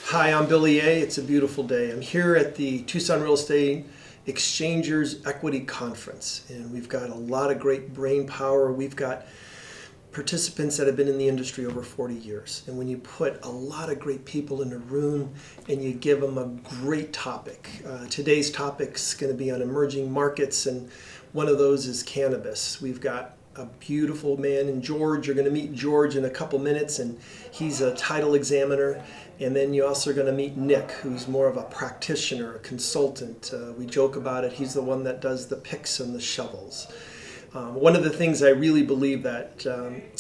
Hi, I'm Billy A. It's a beautiful day. I'm here at the Tucson Real Estate Exchangers Equity Conference, and we've got a lot of great brain power. We've got participants that have been in the industry over 40 years. And when you put a lot of great people in a room and you give them a great topic, today's topic's going to be on emerging markets, and one of those is cannabis. We've got a beautiful man in George. You're going to meet George in a couple minutes, and he's a title examiner. And then you also are going to meet Nick, who's more of a practitioner, a consultant. We joke about it. He's the one that does the picks and the shovels. One of the things I really believe that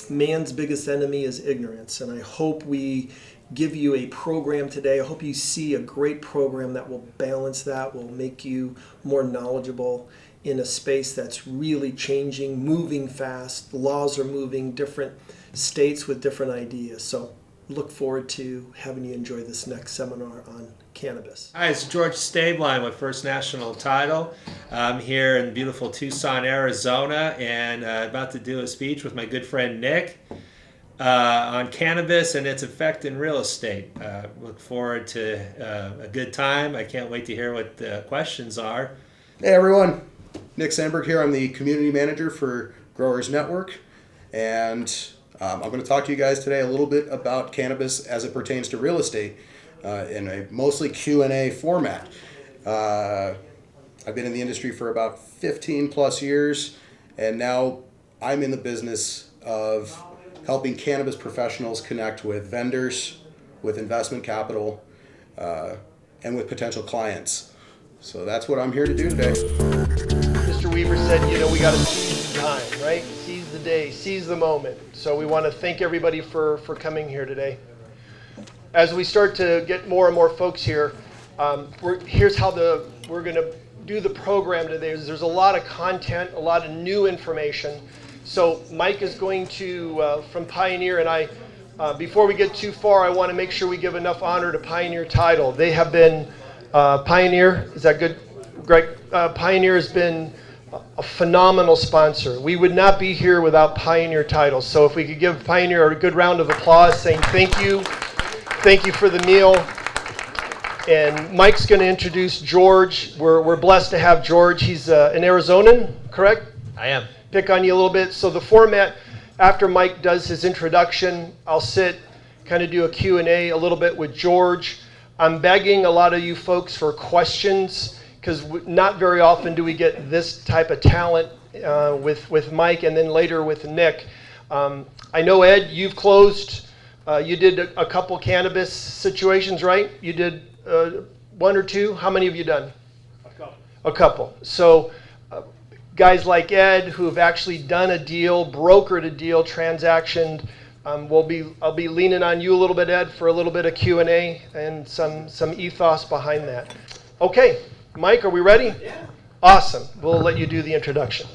man's biggest enemy is ignorance, and I hope we give you a program today. I hope you see a great program that will balance that, will make you more knowledgeable in a space that's really changing, moving fast. The laws are moving, different states with different ideas. So look forward to having you enjoy this next seminar on cannabis. Hi, it's George Stabline with First National Title. I'm here in beautiful Tucson, Arizona, and about to do a speech with my good friend Nick on cannabis and its effect in real estate. Look forward to a good time. I can't wait to hear what the questions are. Hey everyone, Nick Sandberg here. I'm the community manager for Growers Network, and I'm going to talk to you guys today a little bit about cannabis as it pertains to real estate in a mostly Q&A format. I've been in the industry for about 15 plus years, and now I'm in the business of helping cannabis professionals connect with vendors, with investment capital, and with potential clients. So that's what I'm here to do today. Mr. Weaver said, we got to seize the time, right? Seize the day, seize the moment. So we want to thank everybody for coming here today. As we start to get more and more folks here, here's how we're going to do the program today. There's a lot of content, a lot of new information. So Mike is going to, from Pioneer, and I, before we get too far, I want to make sure we give enough honor to Pioneer Title. They have been, Pioneer, is that good, Greg? Pioneer has been a phenomenal sponsor. We would not be here without Pioneer Title. So if we could give Pioneer a good round of applause saying thank you for the meal. And Mike's going to introduce George. We're blessed to have George. He's an Arizonan, correct? I am. Pick on you a little bit. So the format, after Mike does his introduction, I'll sit, kind of do a Q&A a little bit with George. I'm begging a lot of you folks for questions, because not very often do we get this type of talent with Mike and then later with Nick. I know, Ed, you've closed, you did a couple cannabis situations, right? You did one or two. How many have you done? A couple. So guys like Ed who have actually done a deal, brokered a deal, transactioned, I'll be leaning on you a little bit, Ed, for a little bit of Q&A and some ethos behind that. Okay. Mike, are we ready? Yeah. Awesome. We'll let you do the introduction.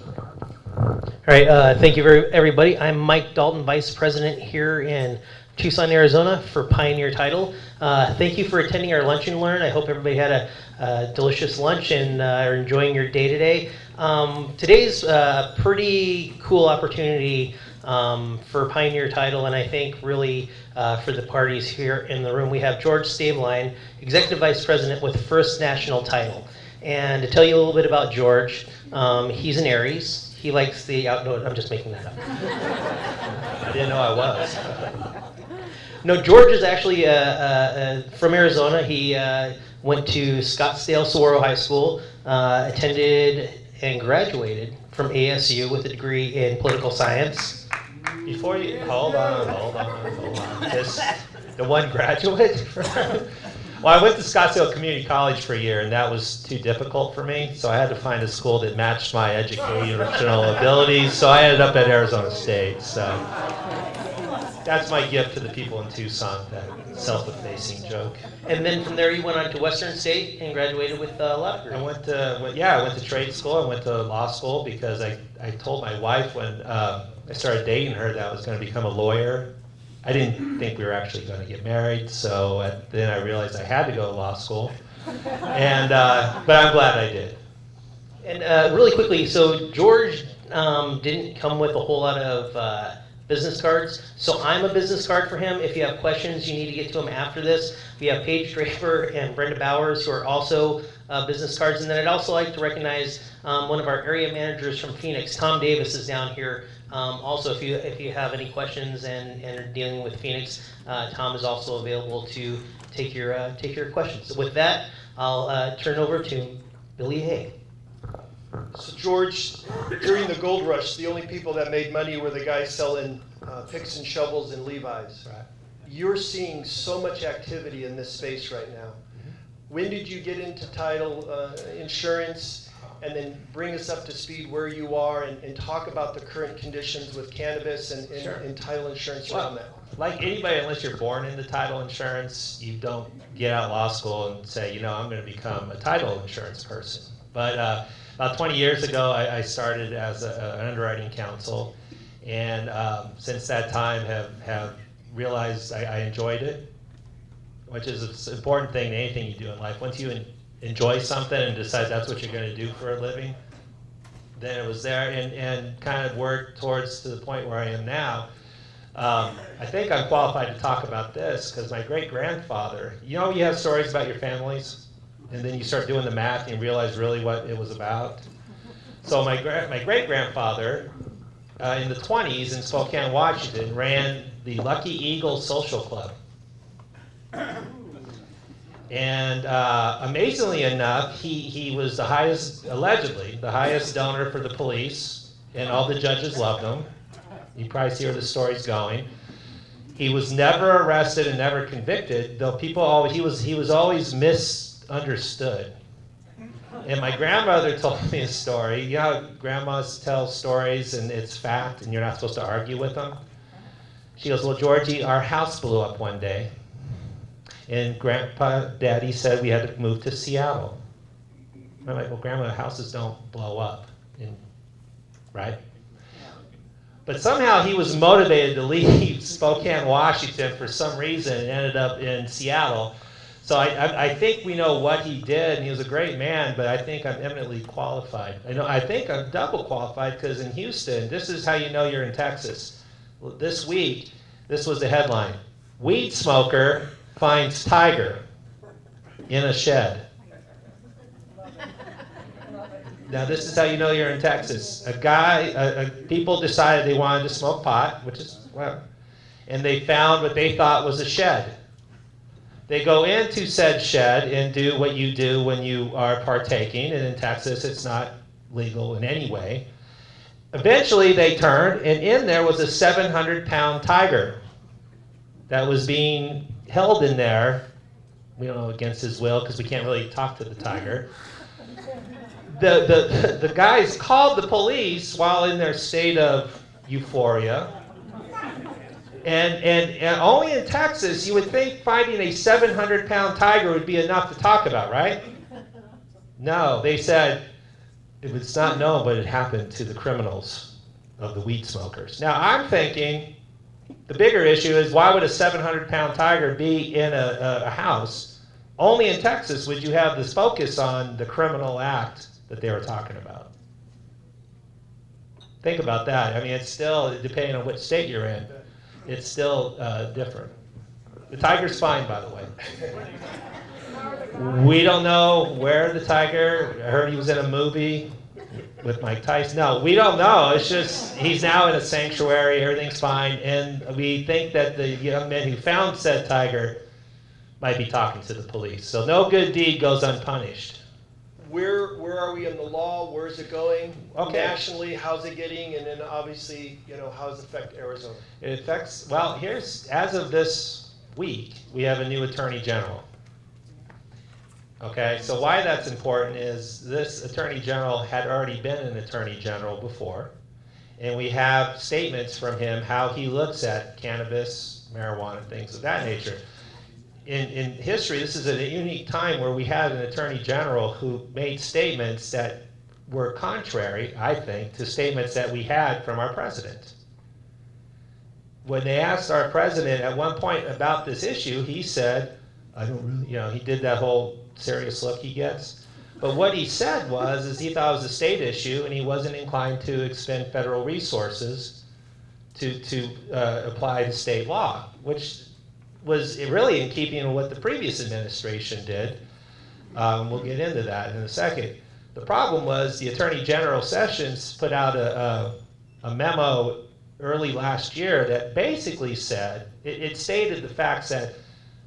All right. Thank you, everybody. I'm Mike Dalton, Vice President here in Tucson, Arizona for Pioneer Title. Thank you for attending our Lunch and Learn. I hope everybody had a delicious lunch and are enjoying your day today. Today's a pretty cool opportunity for Pioneer Title, and I think really for the parties here in the room. We have George Stabline, Executive Vice President with First National Title. And to tell you a little bit about George, he's an Aries. He likes the outdoor. I'm just making that up. I didn't know I was. No, George is actually from Arizona. He went to Scottsdale Saguaro High School, attended and graduated from ASU with a degree in political science. Before you, hold on. Just the one graduate? Well, I went to Scottsdale Community College for a year, and that was too difficult for me, so I had to find a school that matched my educational abilities, so I ended up at Arizona State. So that's my gift to the people in Tucson, that self-effacing joke. And then from there you went on to Western State and graduated with a law degree. I went to trade school. I went to law school because I told my wife when I started dating her that I was going to become a lawyer. I didn't think we were actually going to get married, so then I realized I had to go to law school. And but I'm glad I did. And really quickly, so George didn't come with a whole lot of business cards. So I'm a business card for him. If you have questions, you need to get to him after this. We have Paige Draper and Brenda Bowers, who are also business cards. And then I'd also like to recognize one of our area managers from Phoenix. Tom Davis is down here. Also, if you have any questions and are dealing with Phoenix, Tom is also available to take your questions. So with that, I'll turn over to Billy Hay. So George, during the gold rush, the only people that made money were the guys selling picks and shovels and Levi's. Right. You're seeing so much activity in this space right now. When did you get into title insurance? And then bring us up to speed where you are and talk about the current conditions with cannabis and Sure. title insurance around that. Like anybody, unless you're born into title insurance, you don't get out of law school and say, I'm going to become a title insurance person. But about 20 years ago, I started as an underwriting counsel, and since that time have realized I enjoyed it, which is an important thing in anything you do in life. Once you enjoy something and decide that's what you're going to do for a living, then it was there, and kind of worked towards to the point where I am now. I think I'm qualified to talk about this because my great-grandfather, you have stories about your families, and then you start doing the math and you realize really what it was about. So my great-grandfather in the 20s in Spokane, Washington, ran the Lucky Eagle Social Club. And amazingly enough, he was allegedly the highest donor for the police, and all the judges loved him. You probably see where the story's going. He was never arrested and never convicted, though he was always misunderstood. And my grandmother told me a story. You know how grandmas tell stories and it's fact and you're not supposed to argue with them? She goes, well, Georgie, our house blew up one day. And Daddy said we had to move to Seattle. And I'm like, well, Grandma, houses don't blow up, right? But somehow he was motivated to leave Spokane, Washington for some reason and ended up in Seattle. So I think we know what he did, and he was a great man, but I think I'm eminently qualified. I think I'm double qualified because in Houston, this is how you know you're in Texas. This week, this was the headline. Weed smoker finds tiger in a shed. Now this is how you know you're in Texas. People decided they wanted to smoke pot, which is, and they found what they thought was a shed. They go into said shed and do what you do when you are partaking, and in Texas it's not legal in any way. Eventually they turned, and in there was a 700-pound tiger that was being held in there, we don't know, against his will, because we can't really talk to the tiger. The guys called the police while in their state of euphoria. And only in Texas, you would think finding a 700-pound tiger would be enough to talk about, right? No, they said it was not known, but it happened to the criminals of the weed smokers. Now, I'm thinking the bigger issue is why would a 700-pound tiger be in a house? Only in Texas would you have this focus on the criminal act that they were talking about. Think about that. I mean, it's still, depending on which state you're in, it's still different. The tiger's fine, by the way. We don't know where the tiger, I heard he was in a movie with Mike Tyson. No, we don't know. It's just, he's now in a sanctuary, everything's fine, and we think that the young man who found said tiger might be talking to the police. So no good deed goes unpunished. Where are we in the law? Where is it going? Okay. Nationally, how's it getting? And then obviously, how does it affect Arizona? It affects, well, as of this week, we have a new attorney general. Okay, so why that's important is this attorney general had already been an attorney general before, and we have statements from him how he looks at cannabis, marijuana, things of that nature. In history, this is a unique time where we had an attorney general who made statements that were contrary, I think, to statements that we had from our president. When they asked our president at one point about this issue, he said, I don't really, he did that whole serious look he gets. But what he said is he thought it was a state issue and he wasn't inclined to expend federal resources to apply the state law, which was really in keeping with what the previous administration did. We'll get into that in a second. The problem was the Attorney General Sessions put out a memo early last year that basically said, it stated the facts that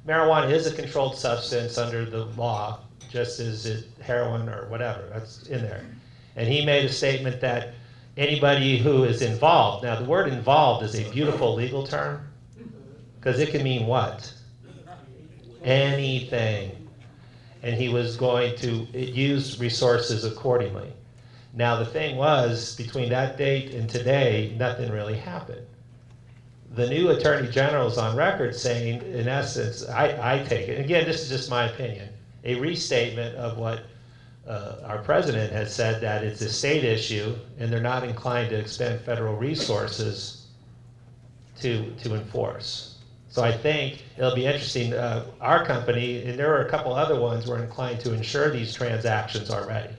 marijuana is a controlled substance under the law, just as heroin or whatever, that's in there. And he made a statement that anybody who is involved, now the word involved is a beautiful legal term, because it can mean what? Anything. And he was going to use resources accordingly. Now the thing was, between that date and today, nothing really happened. The new Attorney General's on record saying, in essence, I take it, again, this is just my opinion, a restatement of what our president has said, that it's a state issue and they're not inclined to expend federal resources to enforce. So I think it'll be interesting. Our company, and there are a couple other ones, were inclined to ensure these transactions already.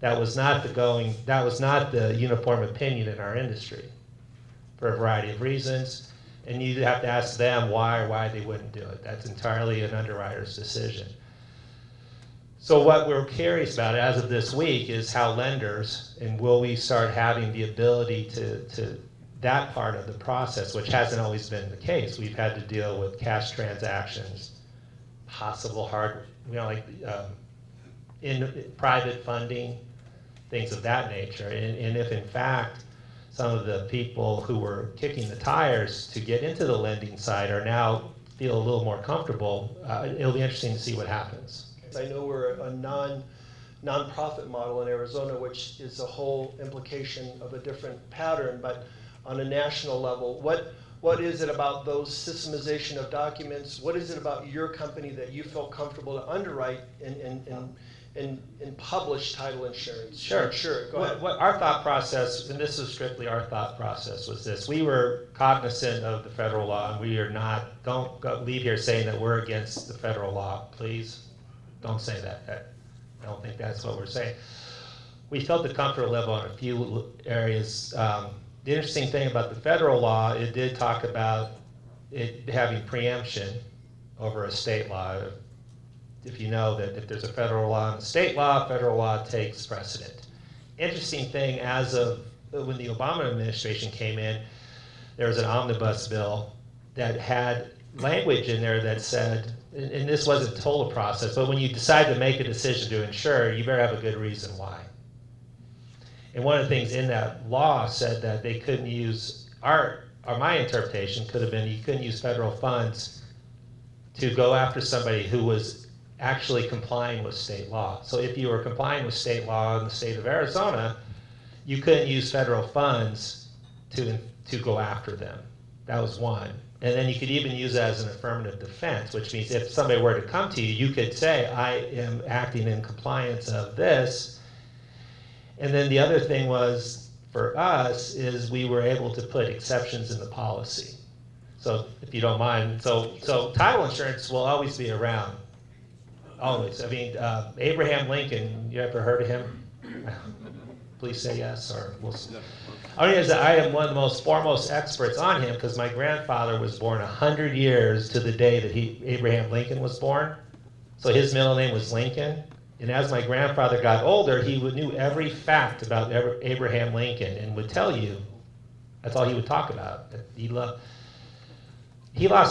That was not the uniform opinion in our industry, for a variety of reasons. And you have to ask them why they wouldn't do it. That's entirely an underwriter's decision. So what we're curious about as of this week is how lenders, and will we start having the ability to that part of the process, which hasn't always been the case. We've had to deal with cash transactions, possible hard, in private funding, things of that nature. And if in fact some of the people who were kicking the tires to get into the lending side are now feel a little more comfortable, it'll be interesting to see what happens. I know we're a non-profit model in Arizona, which is a whole implication of a different pattern, but on a national level, what is it about those systemization of documents? What is it about your company that you feel comfortable to underwrite and publish title insurance? Sure. Go ahead. What our thought process, and this is strictly our thought process, was this: we were cognizant of the federal law, and we are not. Don't leave here saying that we're against the federal law, please. Don't say that. I don't think that's what we're saying. We felt the comfort level in a few areas. The interesting thing about the federal law, it did talk about it having preemption over a state law. If you know that if there's a federal law and a state law, federal law takes precedent. Interesting thing, as of when the Obama administration came in, there was an omnibus bill that had language in there that said, and this wasn't a total process, but when you decide to make a decision to insure, you better have a good reason why. And one of the things in that law said that they couldn't use, my interpretation could have been, you couldn't use federal funds to go after somebody who was actually complying with state law. So if you were complying with state law in the state of Arizona, you couldn't use federal funds to go after them. That was one. And then you could even use that as an affirmative defense, which means if somebody were to come to you, you could say, I am acting in compliance of this. And then the other thing was, for us, is we were able to put exceptions in the policy. So if you don't mind, so title insurance will always be around, always. I mean, Abraham Lincoln, you ever heard of him? Please say yes, or we'll see. I am one of the most foremost experts on him because my grandfather was born 100 years to the day that Abraham Lincoln was born. So his middle name was Lincoln. And as my grandfather got older, he knew every fact about Abraham Lincoln and would tell you. That's all he would talk about. He lost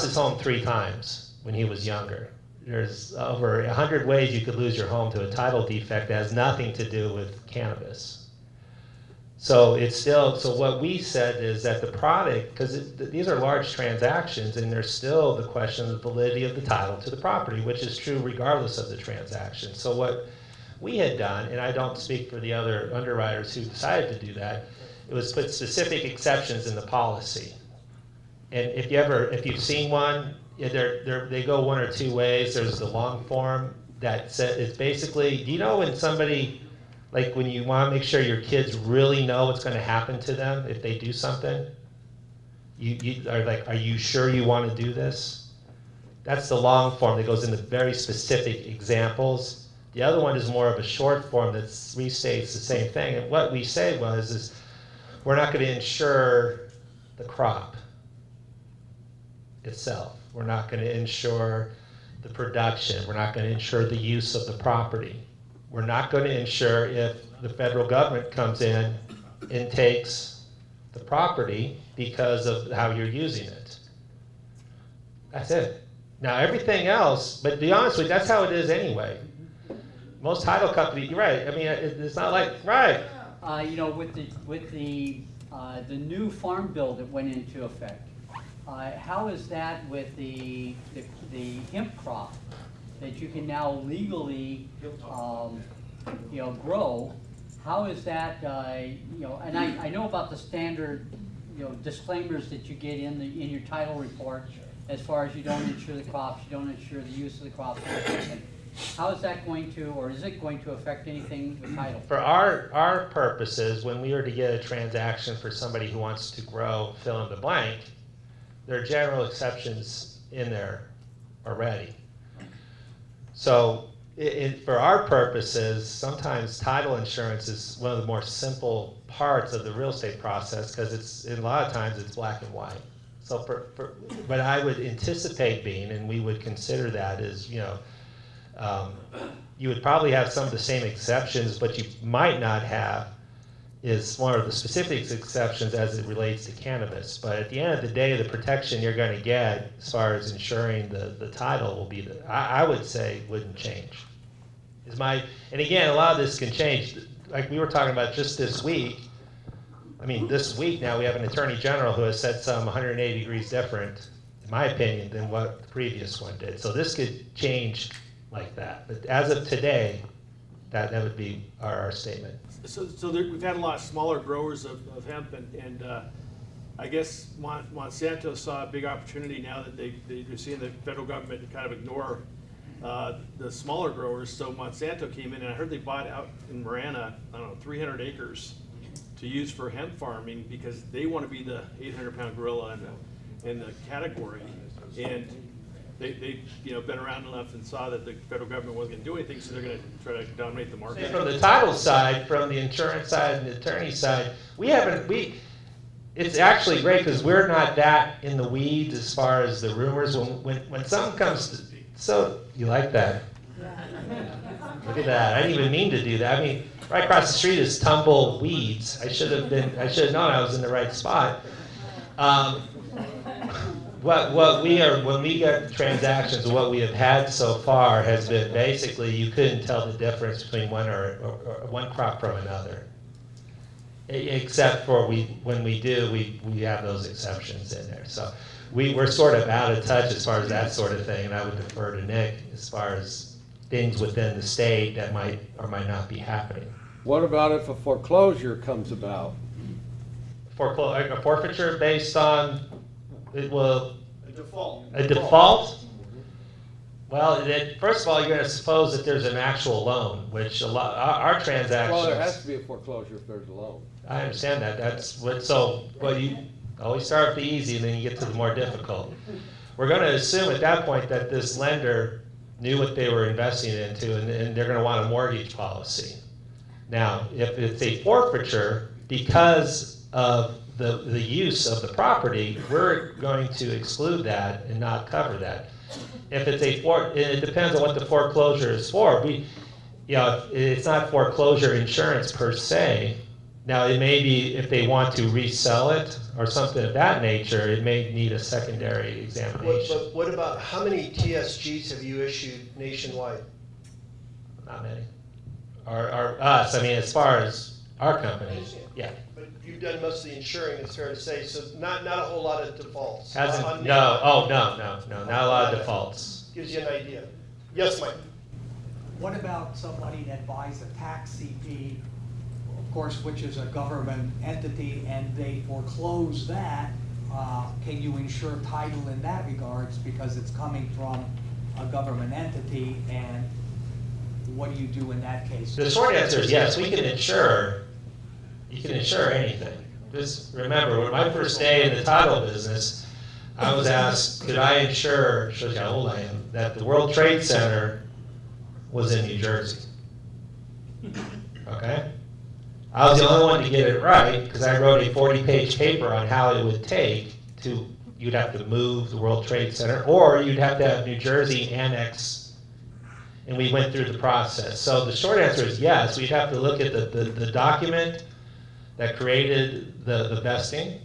his home 3 times when he was younger. There's over 100 ways you could lose your home to a title defect that has nothing to do with cannabis. So what we said is that the product, because these are large transactions, and there's still the question of the validity of the title to the property, which is true regardless of the transaction. So what we had done, and I don't speak for the other underwriters who decided to do that, it was put specific exceptions in the policy. And if you've seen one, they go one or two ways. There's the long form that says, it's basically, do you know when somebody, like when you want to make sure your kids really know what's going to happen to them if they do something, you are like, are you sure you want to do this? That's the long form that goes into very specific examples. The other one is more of a short form that restates the same thing. And what we say is we're not going to insure the crop itself. We're not going to insure the production. We're not going to insure the use of the property. We're not going to insure if the federal government comes in and takes the property because of how you're using it. That's it. Now everything else, but to be honest with you, that's how it is anyway. Most title companies, you're right. I mean, it's not like, right. You know, with the new farm bill that went into effect, how is that with the hemp crop that you can now legally, grow? How is that, and I know about the standard, disclaimers that you get in your title report as far as you don't insure the crops, you don't insure the use of the crops. How is that going to, or is it going to affect anything with title? For our purposes, when we were to get a transaction for somebody who wants to grow, fill in the blank, there are general exceptions in there already. So for our purposes, sometimes title insurance is one of the more simple parts of the real estate process because it's, a lot of times it's black and white. So what I would anticipate being, and we would consider that is, you would probably have some of the same exceptions, but you might not have is one of the specific exceptions as it relates to cannabis. But at the end of the day, the protection you're going to get as far as ensuring the title will be, I would say, wouldn't change. And again, a lot of this can change. Like we were talking about just this week. I mean, this week now we have an attorney general who has said something 180 degrees different, in my opinion, than what the previous one did. So this could change like that. But as of today, that would be our statement. So we've had a lot of smaller growers of hemp, and I guess Monsanto saw a big opportunity now that they're seeing the federal government kind of ignore the smaller growers. So Monsanto came in, and I heard they bought out in Marana, 300 acres to use for hemp farming because they want to be the 800-pound gorilla in the category. And they've been around enough and saw that the federal government wasn't going to do anything, so they're going to try to dominate the market. From the title side, from the insurance side, and the attorney side, it's actually great because we're not that in the weeds as far as the rumors. When something comes, so you like that? Look at that! I didn't even mean to do that. I mean, right across the street is tumbleweeds. I should have known I was in the right spot. What we are, when we get transactions, what we have had so far has been basically you couldn't tell the difference between one or one crop from another, except for when we do, we have those exceptions in there. So we're sort of out of touch as far as that sort of thing, and I would defer to Nick as far as things within the state that might or might not be happening. What about if a foreclosure comes about? A forfeiture based on it will A default. a default. Well, first of all, you're going to suppose that there's an actual loan, which our transactions. Well, there has to be a foreclosure if there's a loan. I understand that. That's what. So, well, you always start with the easy, and then you get to the more difficult. We're going to assume at that point that this lender knew what they were investing into, and they're going to want a mortgage policy. Now, if it's a forfeiture because of the use of the property, we're going to exclude that and not cover that. If it's it depends on what the foreclosure is for. It's not foreclosure insurance per se. Now, it may be if they want to resell it or something of that nature, it may need a secondary examination. But what about, how many TSGs have you issued nationwide? Not many. Or us, I mean, as far as our company, yeah. But you've done most of the insuring, it's fair to say, so not a whole lot of defaults. No, not a lot of defaults. Gives you an idea. Yes, Mike? What about somebody that buys a tax CP, of course, which is a government entity, and they foreclose that? Can you insure title in that regards because it's coming from a government entity, and what do you do in that case? The short answer is yes, we can insure. You can insure anything. Just remember, when my first day in the title business, I was asked, could I insure, shows you how old I am, that the World Trade Center was in New Jersey. Okay? I was the only one to get it right because I wrote a 40-page paper on how it would take to, you'd have to move the World Trade Center, or you'd have to have New Jersey annex, and we went through the process. So the short answer is yes, we'd have to look at the document that created the vesting.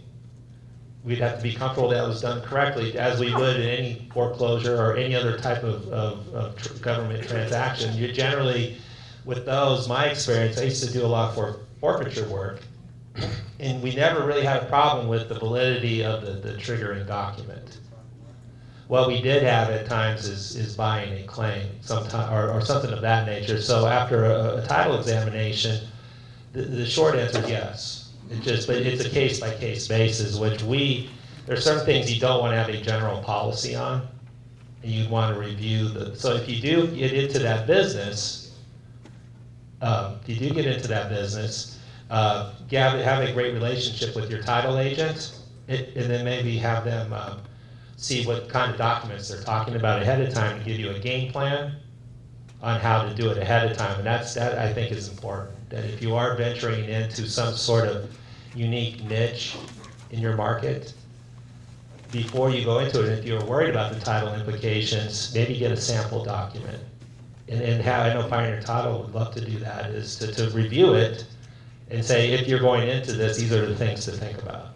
We'd have to be comfortable that was done correctly, as we would in any foreclosure or any other type of government transaction. You generally, with those, my experience, I used to do a lot of forfeiture work, and we never really had a problem with the validity of the triggering document. What we did have at times is buying a claim, sometime, or something of that nature. So after a title examination, the short answer is yes. But it's a case-by-case basis, which there's certain things you don't want to have a general policy on, and you want to review so if you do get into that business, have a great relationship with your title agent, and then maybe have them see what kind of documents they're talking about ahead of time and give you a game plan on how to do it ahead of time. And that I think is important, that if you are venturing into some sort of unique niche in your market, before you go into it, if you're worried about the title implications, maybe get a sample document. And how I know Pioneer Title would love to do that, is to review it and say, if you're going into this, these are the things to think about.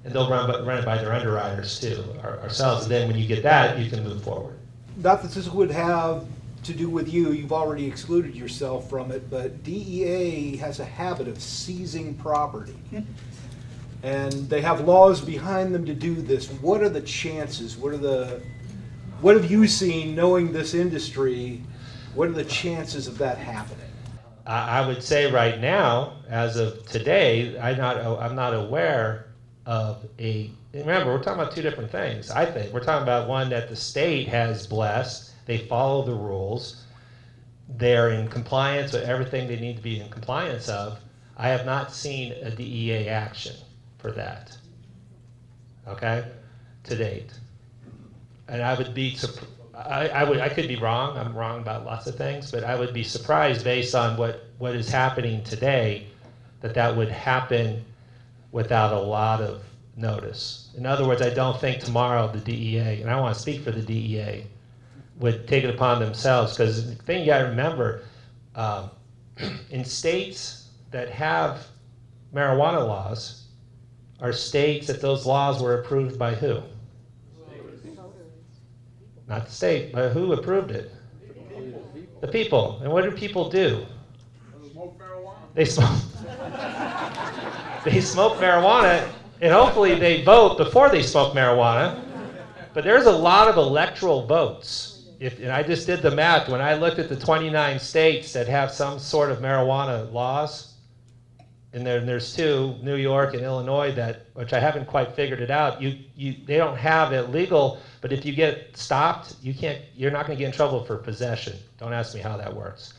And they'll run it by their underwriters too, ourselves. And then when you get that, you can move forward. Not that this would have to do with you, you've already excluded yourself from it, but DEA has a habit of seizing property. And they have laws behind them to do this. What are the chances? What have you seen, knowing this industry, what are the chances of that happening? I would say right now, as of today, I'm not aware of remember, we're talking about two different things, I think. We're talking about one that the state has blessed, they follow the rules, they're in compliance with everything they need to be in compliance of. I have not seen a DEA action for that, okay, to date. And I would be, I could be wrong, I'm wrong about lots of things, but I would be surprised based on what is happening today, that would happen without a lot of notice. In other words, I don't think tomorrow the DEA, and I want to speak for the DEA, would take it upon themselves, because the thing you got to remember, in states that have marijuana laws, are states that those laws were approved by who? Not the state, but who approved it? The people. And what do people do? They smoke. They smoke marijuana, and hopefully they vote before they smoke marijuana. But there's a lot of electoral votes. And I just did the math. When I looked at the 29 states that have some sort of marijuana laws, and there's two, New York and Illinois, which I haven't quite figured it out. They don't have it legal, but if you get stopped, you're not going to get in trouble for possession. Don't ask me how that works.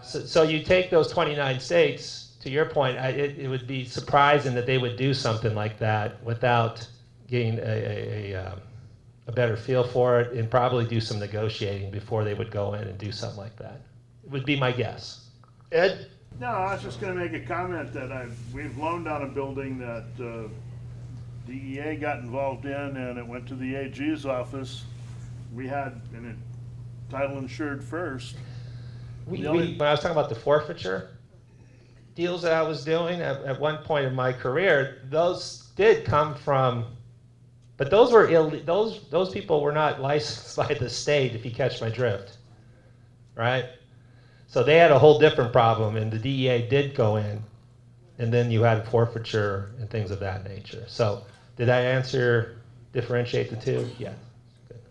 So you take those 29 states, to your point, it would be surprising that they would do something like that without getting a better feel for it, and probably do some negotiating before they would go in and do something like that. It would be my guess. Ed? No, I was just going to make a comment that we've loaned on a building that DEA got involved in, and it went to the AG's office. We had title insured first. When I was talking about the forfeiture deals that I was doing at one point in my career, those did come from, but those were those people were not licensed by the state, if you catch my drift, right? So they had a whole different problem, and the DEA did go in, and then you had forfeiture and things of that nature. So did I differentiate the two? Yeah. Good.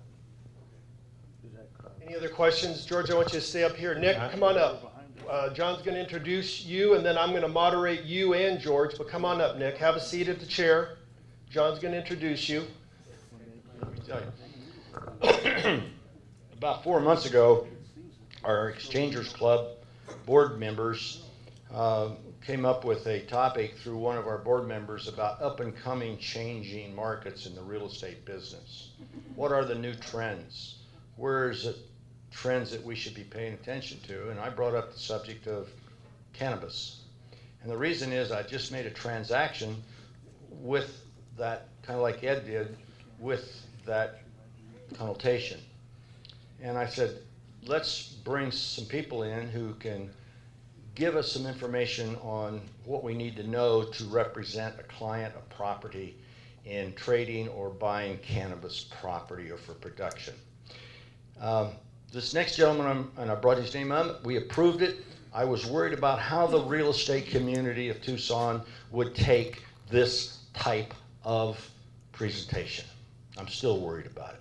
Any other questions? George, I want you to stay up here. Nick, come on up. John's going to introduce you, and then I'm going to moderate you and George, but come on up, Nick. Have a seat at the chair. John's going to introduce you. About 4 months ago, our Exchangers Club board members came up with a topic through one of our board members about up-and-coming changing markets in the real estate business. What are the new trends? Where is it trends that we should be paying attention to? And I brought up the subject of cannabis. And the reason is I just made a transaction with that, kind of like Ed did, with that connotation. And I said, let's bring some people in who can give us some information on what we need to know to represent a client, a property in trading or buying cannabis property or for production. This next gentleman, and I brought his name up, we approved it. I was worried about how the real estate community of Tucson would take this type of presentation. I'm still worried about it,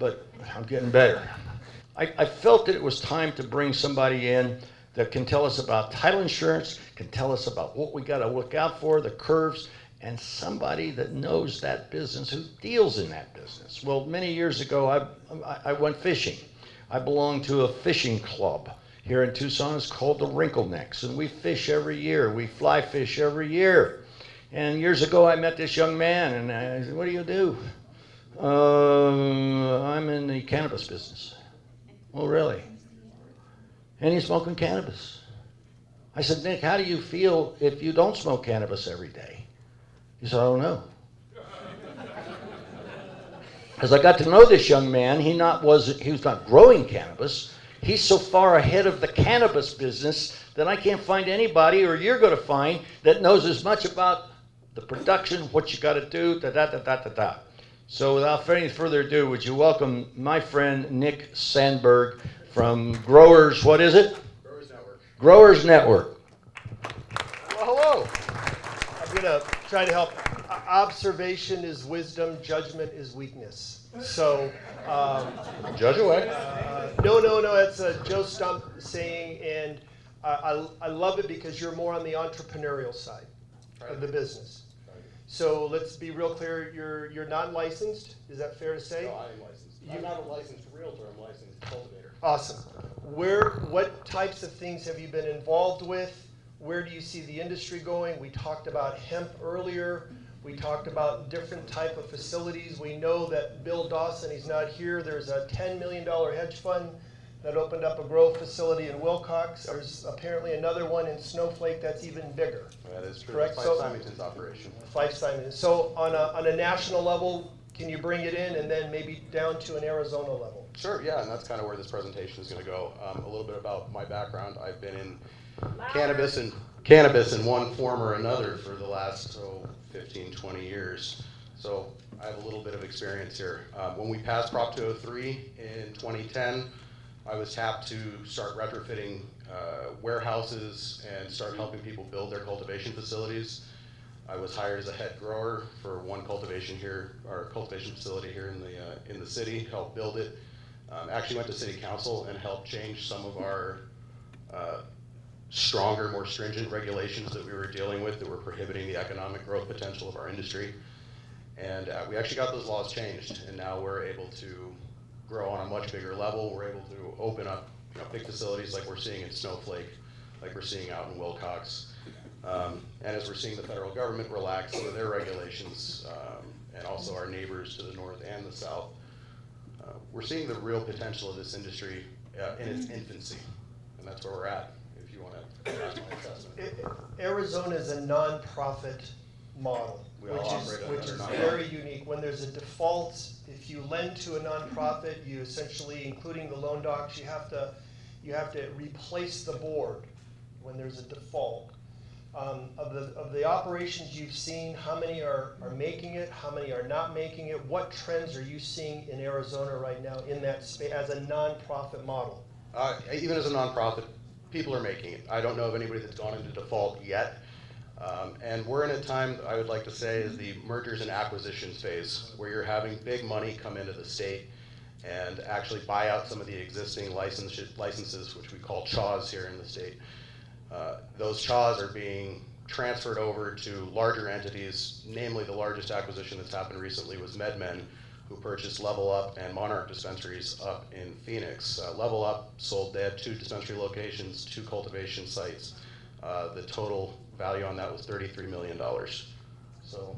but I'm getting better. I felt that it was time to bring somebody in that can tell us about title insurance, can tell us about what we got to look out for, the curves, and somebody that knows that business, who deals in that business. Well, many years ago, I went fishing. I belonged to a fishing club here in Tucson. It's called the Wrinklenecks, and we fish every year. We fly fish every year. And years ago, I met this young man, and I said, what do you do? I'm in the cannabis business. Oh, really? And he's smoking cannabis. I said, Nick, how do you feel if you don't smoke cannabis every day? He said, I don't know. As I got to know this young man, he was not growing cannabis. He's so far ahead of the cannabis business that I can't find anybody, or you're going to find, that knows as much about the production, what you got to do, da-da-da-da-da-da. So without any further ado, would you welcome my friend Nick Sandberg from Growers, what is it? Growers Network. Growers Network. Well, hello. I'm going to try to help. Observation is wisdom, judgment is weakness. So, Judge away. no, that's a Joe Stump saying, and I love it because you're more on the entrepreneurial side of the business. So let's be real clear, you're non-licensed, is that fair to say? No, I am licensed. I'm not a licensed realtor, I'm a licensed cultivator. Awesome. What types of things have you been involved with? Where do you see the industry going? We talked about hemp earlier. We talked about different type of facilities. We know that Bill Dawson, he's not here, there's a $10 million hedge fund that opened up a grow facility in Wilcox. There's apparently another one in Snowflake that's even bigger. That is true. Correct? Five Simonton's operation. Five Simons. So on a national level, can you bring it in and then maybe down to an Arizona level? Sure, yeah, and that's kind of where this presentation is going to go. A little bit about my background. I've been in cannabis in one form or another for the last 15, 20 years. So I have a little bit of experience here. When we passed Prop 203 in 2010, I was tapped to start retrofitting warehouses and start helping people build their cultivation facilities. I was hired as a head grower for one cultivation facility here in the city, helped build it. Actually went to city council and helped change some of our stronger, more stringent regulations that we were dealing with that were prohibiting the economic growth potential of our industry. And we actually got those laws changed, and now we're able to grow on a much bigger level. We're able to open up big facilities like we're seeing in Snowflake, like we're seeing out in Wilcox. And as we're seeing the federal government relax some of their regulations, and also our neighbors to the north and the south, we're seeing the real potential of this industry in its infancy, and that's where we're at, if you want to ask my assessment. Arizona is a nonprofit model, We all operate which under is nonprofit. very unique. When there's a default, if you lend to a nonprofit, you essentially, including the loan docs, you have to replace the board when there's a default. Of the operations you've seen, how many are making it? How many are not making it? What trends are you seeing in Arizona right now in that space as a nonprofit model? Even as a nonprofit, people are making it. I don't know of anybody that's gone into default yet. And we're in a time, I would like to say, is the mergers and acquisitions phase, where you're having big money come into the state and actually buy out some of the existing licenses, which we call CHAWs here in the state. Those CHAWs are being transferred over to larger entities, namely the largest acquisition that's happened recently was MedMen, who purchased Level Up and Monarch dispensaries up in Phoenix. Level Up sold, they had 2 dispensary locations, 2 cultivation sites. The total value on that was $33 million. So,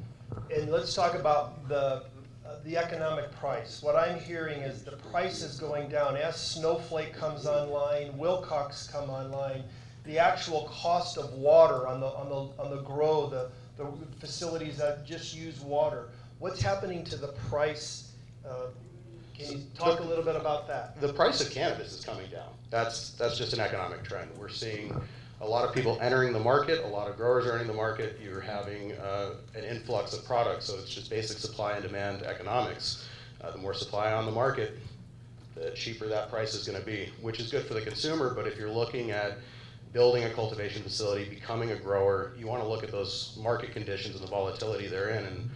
and let's talk about the economic price. What I'm hearing is the price is going down as Snowflake comes online, Wilcox come online. the actual cost of water on the grow, the facilities that just use water. What's happening to the price? Can you talk a little bit about that? The price of cannabis is coming down. That's just an economic trend. We're seeing a lot of people entering the market, a lot of growers are entering the market. You're having an influx of products, so it's just basic supply and demand economics. The more supply on the market, the cheaper that price is going to be, which is good for the consumer. But if you're looking at building a cultivation facility, becoming a grower, you want to look at those market conditions and the volatility they're in, and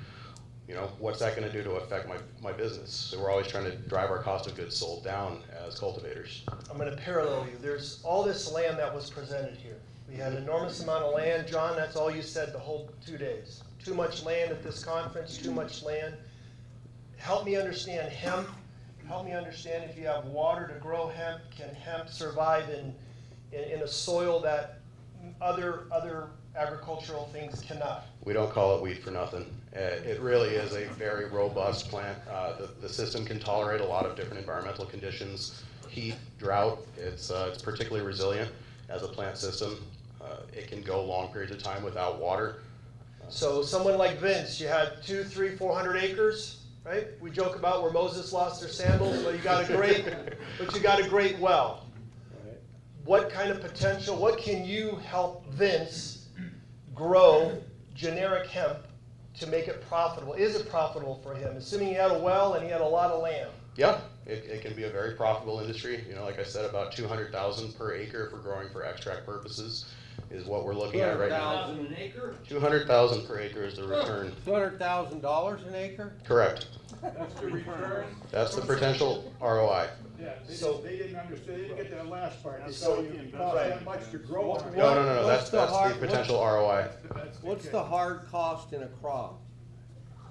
what's that going to do to affect my business? So we're always trying to drive our cost of goods sold down as cultivators. I'm going to parallel you. There's all this land that was presented here. We had an enormous amount of land. John, that's all you said the whole 2 days. Too much land at this conference, too much land. Help me understand hemp. Help me understand, if you have water to grow hemp, can hemp survive in a soil that other agricultural things cannot? We don't call it wheat for nothing. It really is a very robust plant. The system can tolerate a lot of different environmental conditions, heat, drought. It's particularly resilient as a plant system. It can go long periods of time without water. So someone like Vince, you had 200, 300, 400 acres, right? We joke about where Moses lost their sandals, but you got a great well. What kind of potential, what can you help Vince grow generic hemp to make it profitable? Is it profitable for him, assuming he had a well and he had a lot of land? Yeah, it can be a very profitable industry. Like I said, about $200,000 per acre for growing for extract purposes is what we're looking at right now. $200,000 an acre? $200,000 per acre is the return. $200,000 an acre? Correct. That's the return? That's the potential ROI. Yeah, they didn't understand, they didn't get that last part. They So saw it cost that much to grow on it. No. What's That's the potential ROI. What's the hard cost in a crop?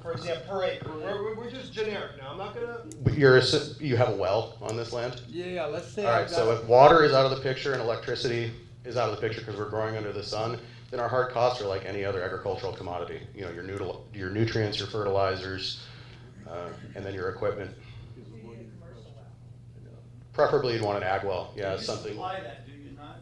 For example, per acre. We're just generic now. I'm not gonna. But you have a well on this land? Yeah, let's say. All right, so if water is out of the picture and electricity is out of the picture because we're growing under the sun, then our hard costs are like any other agricultural commodity. Your nutrients, your fertilizers, and then your equipment. Preferably you'd want an ag well. Yeah, something. Supply that, do you not?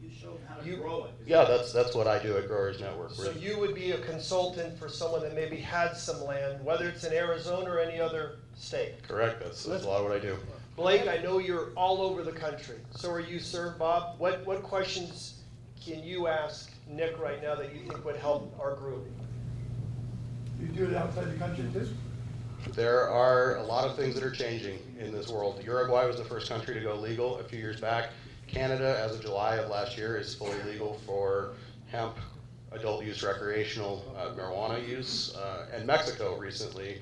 You show them how to grow it. Yeah, that's what I do at Growers Network. So you would be a consultant for someone that maybe had some land, whether it's in Arizona or any other state. Correct. That's a lot of what I do. Blake, I know you're all over the country. So are you, sir. Bob, what questions can you ask Nick right now that you think would help our group? You do it outside the country too? There are a lot of things that are changing in this world. Uruguay was the first country to go legal a few years back. Canada, as of July of last year, is fully legal for hemp, adult use, recreational marijuana use. And Mexico recently,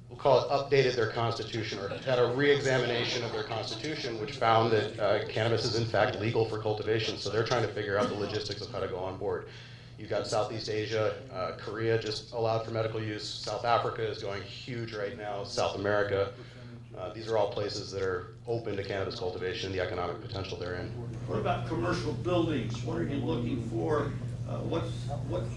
we'll call it, updated their constitution, or had a re-examination of their constitution, which found that cannabis is in fact legal for cultivation. So they're trying to figure out the logistics of how to go on board. You've got Southeast Asia, Korea just allowed for medical use. South Africa is going huge right now. South America. These are all places that are open to cannabis cultivation, the economic potential they're in. What about commercial buildings? What are you looking for? What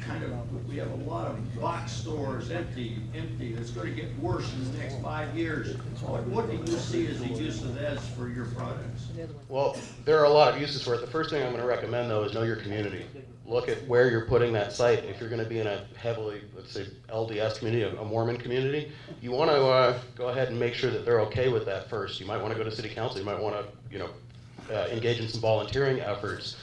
kind of, we have a lot of box stores empty. It's going to get worse in the next 5 years. What do you see as the use of this for your products? Well, there are a lot of uses for it. The first thing I'm going to recommend, though, is know your community. Look at where you're putting that site. If you're going to be in a heavily, let's say, LDS community, a Mormon community, you want to go ahead and make sure that they're okay with that first. You might want to go to city council. You might want to, engage in some volunteering efforts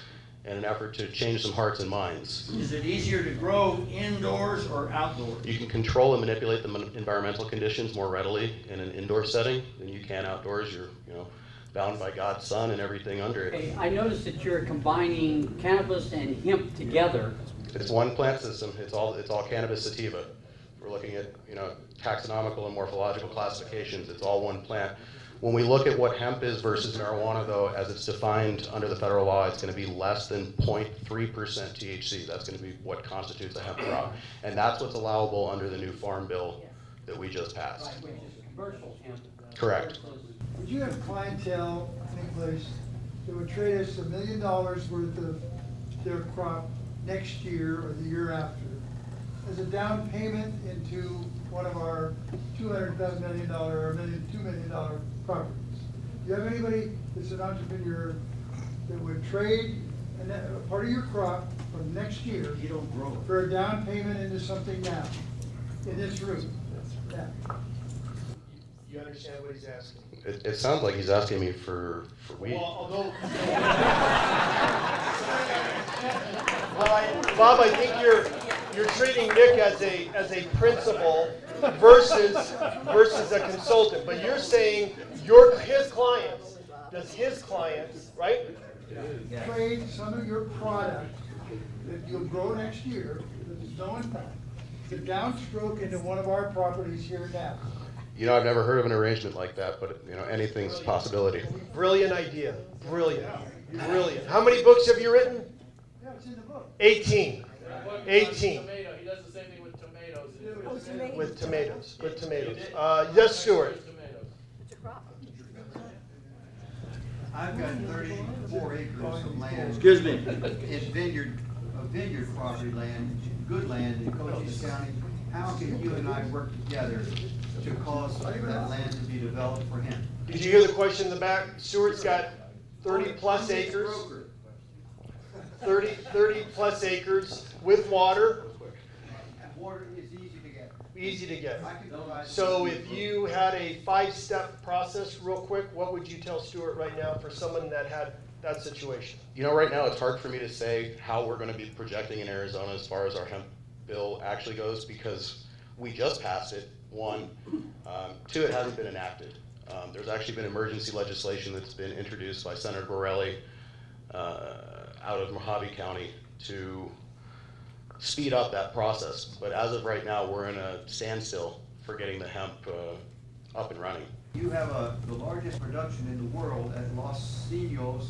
in an effort to change some hearts and minds. Is it easier to grow indoors or outdoors? You can control and manipulate the environmental conditions more readily in an indoor setting than you can outdoors. You're, bound by God's Son and everything under it. Hey, I noticed that you're combining cannabis and hemp together. It's one plant system. It's all cannabis sativa. We're looking at taxonomical and morphological classifications. It's all one plant. When we look at what hemp is versus marijuana, though, as it's defined under the federal law, it's going to be less than 0.3% THC. That's going to be what constitutes a hemp crop, and that's what's allowable under the new Farm Bill that we just passed. Right, which is commercial hemp. Correct. Would you have clientele, Nicholas, that would trade us $1 million worth of their crop next year or the year after as a down payment into one of our $200 million or $2 million properties? Do you have anybody that's an entrepreneur that would trade a part of your crop from next year You don't grow it. for a down payment into something now, in this room? Yeah. You understand what he's asking? It sounds like he's asking me for weed. Well, although. Bob, I think you're treating Nick as a principal versus a consultant, but you're saying his clients, right? Trade some of your product that you'll grow next year, there's no impact, to downstroke into one of our properties here now. You know, I've never heard of an arrangement like that, but you know, anything's a possibility. Brilliant idea, brilliant. How many books have you written? Yeah, it's in the book. 18. 18. He does the same thing with tomatoes. With tomatoes. Yes, Stuart. I've got 34 acres of land. Excuse me. In vineyard property land, good land in Cochise County. How can you and I work together to cause that land to be developed for him? Did you hear the question in the back? Stuart's got 30 plus acres. 30 plus acres with water. Water is easy to get. Easy to get. I can provide. So if you had a 5-step process real quick, what would you tell Stuart right now for someone that had that situation? You know, right now it's hard for me to say how we're going to be projecting in Arizona as far as our hemp bill actually goes because we just passed it, one. Two, it hasn't been enacted. There's actually been emergency legislation that's been introduced by Senator Borelli out of Mojave County to speed up that process. But as of right now, we're in a standstill for getting the hemp up and running. You have the largest production in the world at Los Sueños.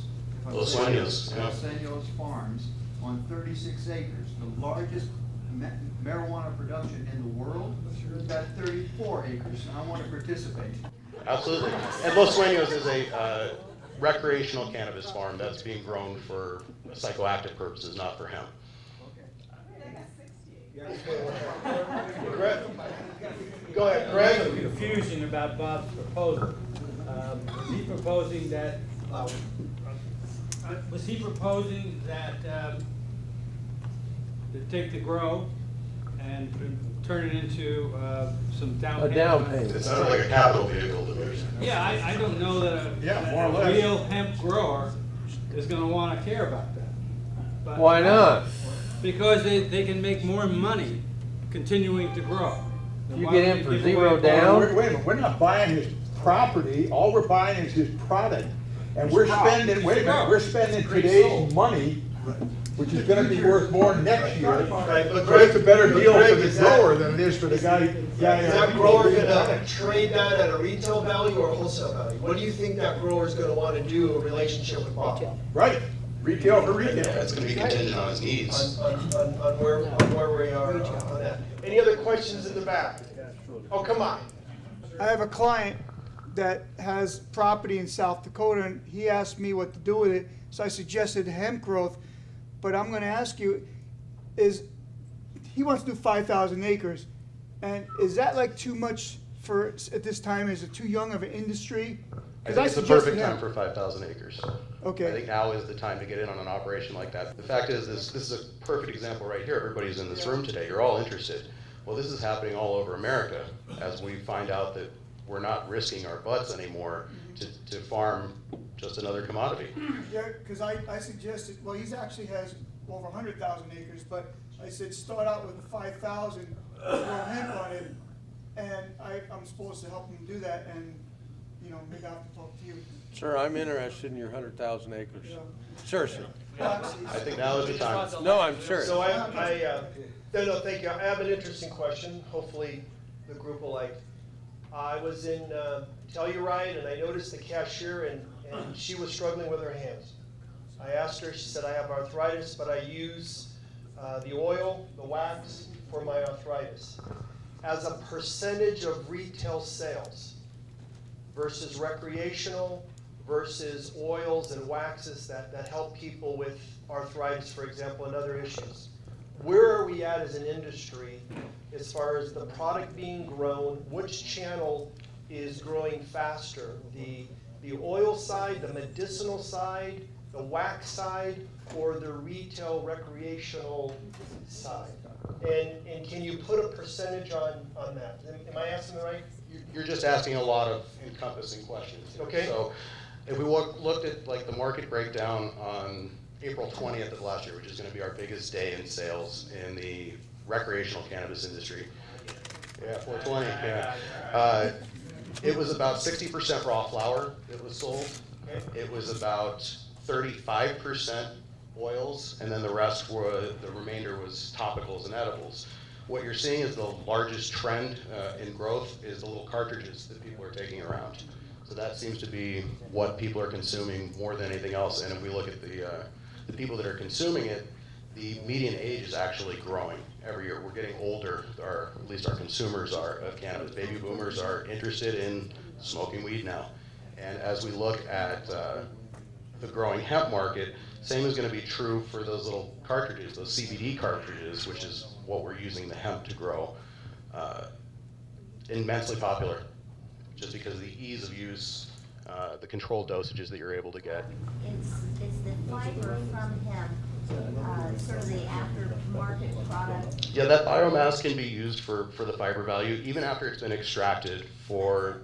Los Sueños, yeah. Los Sueños Farms on 36 acres. The largest marijuana production in the world is at 34 acres. And I want to participate. Absolutely. And Los Sueños is a recreational cannabis farm that's being grown for psychoactive purposes, not for hemp. Go ahead, Greg. There's confusion about Bob's proposal. Was he proposing that? To take the grow and turn it into some down payment? A down payment. It sounded like a capital vehicle to me. Yeah, I don't know that a real hemp grower is going to want to care about that. But, Why not? Because they can make more money continuing to grow. You Why get would him they for give zero away down? Wait a minute, we're not buying his property, all we're buying is his product. And we're spending, wait a minute, we're spending today's money, which is gonna be worth more next year. Right, but But it's a better deal Greg, for the is that- grower than it is for the guy. Is that grower gonna trade that at a retail value or a wholesale value? What do you think that grower's gonna wanna do in relationship with Bob? Right, retail for retail. It's going to be contingent on his needs. On where we are on that. Any other questions in the back? Oh, come on. I have a client that has property in South Dakota, and he asked me what to do with it, so I suggested hemp growth. But I'm gonna ask you, he wants to do 5,000 acres, and is that like too much for, at this time, is it too young of an industry? I 'Cause think it's the suggested perfect time hemp. for 5,000 acres. Okay. I think now is the time to get in on an operation like that. The fact is, this is a perfect example right here. Everybody's in this room today. You're all interested. Well, this is happening all over America as we find out that we're not risking our butts anymore to farm just another commodity. Yeah, because I suggested, well, he's actually has over 100,000 acres, but I said, start out with the 5,000, grow hemp on it, and I'm supposed to help him do that, and, you know, maybe I have to talk to you. Sir, I'm interested in your 100,000 acres. Yeah. Seriously. I think now is the time. No, I'm serious. So no, thank you. I have an interesting question. Hopefully the group will like. I was in Telluride and I noticed the cashier and she was struggling with her hands. I asked her, she said, I have arthritis, but I use the oil, the wax for my arthritis. As a percentage of retail sales versus recreational versus oils and waxes that help people with arthritis, for example, and other issues. Where are we at as an industry as far as the product being grown? Which channel is growing faster? The oil side, the medicinal side, the wax side or the retail recreational side? And can you put a percentage on that? Am I asking the right? You're just asking a lot of encompassing questions. Okay. So if we looked at like the market breakdown on April 20th of last year, which is going to be our biggest day in sales in the recreational cannabis industry. Yeah, 420. Yeah. It was about 60% raw flower that was sold. It was about 35% oils, and then the remainder was topicals and edibles. What you're seeing is the largest trend in growth is the little cartridges that people are taking around. So that seems to be what people are consuming more than anything else. And if we look at the people that are consuming it, the median age is actually growing every year. We're getting older, or at least our consumers are, of cannabis. Baby boomers are interested in smoking weed now. And as we look at the growing hemp market, same is going to be true for those little cartridges, those CBD cartridges, which is what we're using the hemp to grow. Immensely popular, just because of the ease of use, the controlled dosages that you're able to get. It's the fiber from hemp, sort of the aftermarket product. Yeah, that biomass can be used for the fiber value, even after it's been extracted for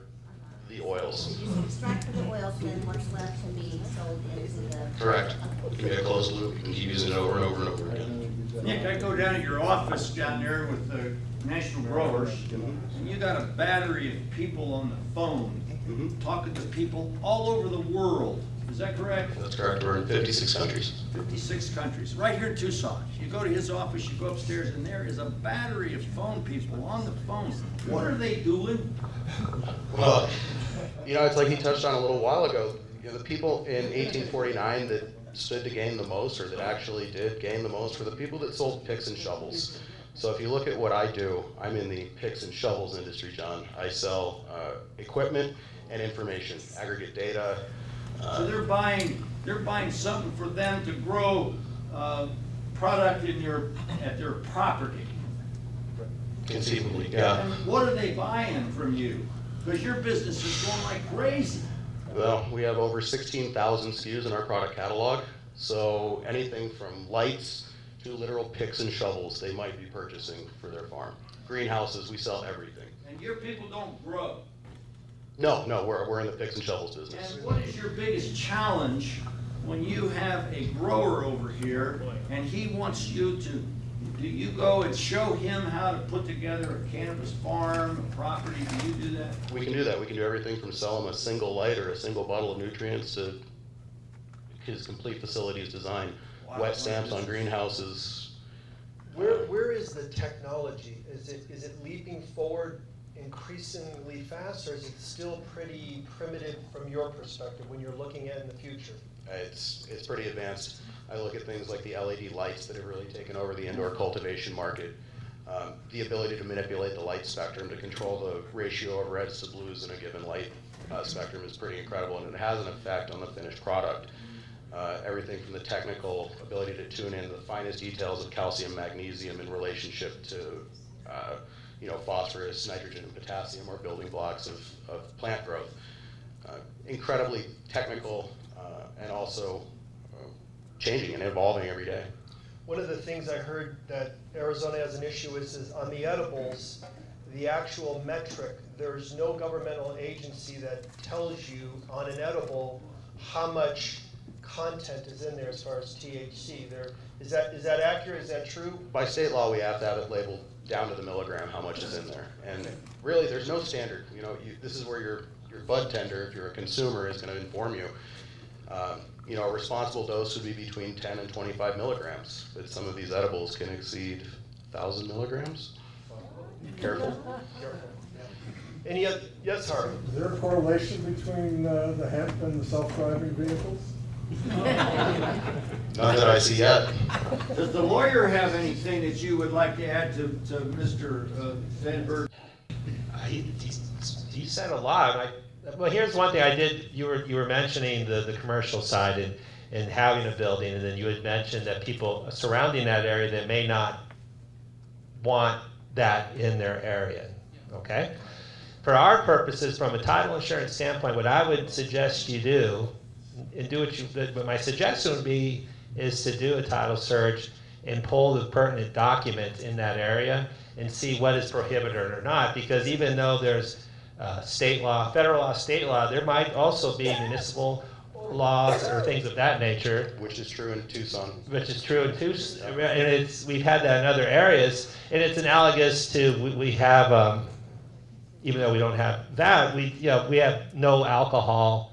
the oils. So you extract the oils, then what's left can be sold into the... Correct. You can get a closed loop, you can keep using it over and over and over again. Nick, I go down to your office down there with the national growers, and you got a battery of people on the phone talking to people all over the world. Is that correct? That's correct. We're in 56 countries. 56 countries. Right here in Tucson. You go to his office, you go upstairs, and there is a battery of phone people on the phone. What are they doing? Well, it's like he touched on a little while ago. The people in 1849 that stood to gain the most, or that actually did gain the most, were the people that sold picks and shovels. So if you look at what I do, I'm in the picks and shovels industry, John. I sell equipment and information, aggregate data. So they're buying something for them to grow product at their property. Conceivably, yeah. And what are they buying from you? Because your business is going like crazy. Well, we have over 16,000 SKUs in our product catalog. So anything from lights to literal picks and shovels they might be purchasing for their farm. Greenhouses, we sell everything. And your people don't grow. No, we're in the picks and shovels business. And what is your biggest challenge when you have a grower over here and he wants you to, do you go and show him how to put together a cannabis farm, a property? Do you do that? We can do that. We can do everything from sell him a single light or a single bottle of nutrients to his complete facilities design. Wow. Wet stamps on greenhouses. Where is the technology? Is it leaping forward increasingly fast, or is it still pretty primitive from your perspective when you're looking at in the future? It's pretty advanced. I look at things like the LED lights that have really taken over the indoor cultivation market. The ability to manipulate the light spectrum to control the ratio of reds to blues in a given light spectrum is pretty incredible, and it has an effect on the finished product. Everything from the technical ability to tune in the finest details of calcium, magnesium in relationship to phosphorus, nitrogen, and potassium are building blocks of plant growth. Incredibly technical and also changing and evolving every day. One of the things I heard that Arizona has an issue is on the edibles, the actual metric, there's no governmental agency that tells you on an edible how much content is in there as far as THC. Is that accurate? Is that true? By state law, we have to have it labeled down to the milligram how much is in there, and really, there's no standard. This is where your bud tender, if you're a consumer, is going to inform you. A responsible dose would be between 10 and 25 milligrams, but some of these edibles can exceed 1,000 milligrams. Careful. Yes, Harvey? Is there a correlation between the hemp and the self-driving vehicles? Not that I see yet. Does the lawyer have anything that you would like to add to Mr. Fenberg? He said a lot. Well, here's one thing I did. You were mentioning the commercial side and having a building, and then you had mentioned that people surrounding that area that may not want that in their area. Okay? For our purposes, from a title insurance standpoint, what I would suggest you do and do what you. But my suggestion would be is to do a title search and pull the pertinent documents in that area and see what is prohibited or not. Because even though there's state law, federal law, state law, there might also be municipal laws or things of that nature. Which is true in Tucson. Which is true in Tucson, and we've had that in other areas, and it's analogous to we have, even though we don't have that, we have no alcohol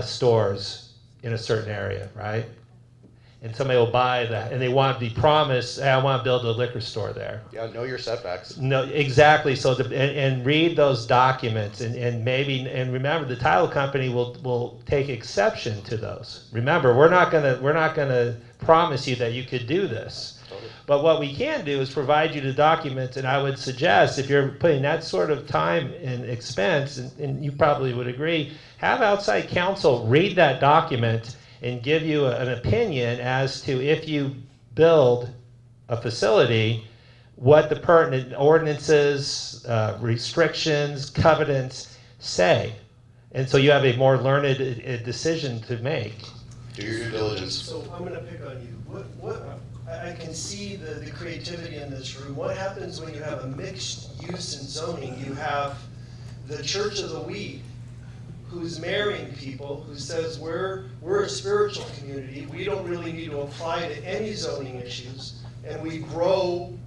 stores in a certain area, right? And somebody will buy that, and they want to be promised, hey, I want to build a liquor store there. Yeah, know your setbacks. No, exactly. So, and read those documents, and remember, the title company will take exception to those. Remember, we're not gonna promise you that you could do this. Totally. But what we can do is provide you the documents, and I would suggest if you're putting that sort of time and expense, and you probably would agree, have outside counsel read that document and give you an opinion as to if you build a facility, what the pertinent ordinances, restrictions, covenants say. And so you have a more learned decision to make. Do your due diligence. So I'm going to pick on you. I can see the creativity in this room. What happens when you have a mixed use in zoning? You have the Church of the Weed, who's marrying people, who says we're a spiritual community, we don't really need to apply to any zoning issues, and we grow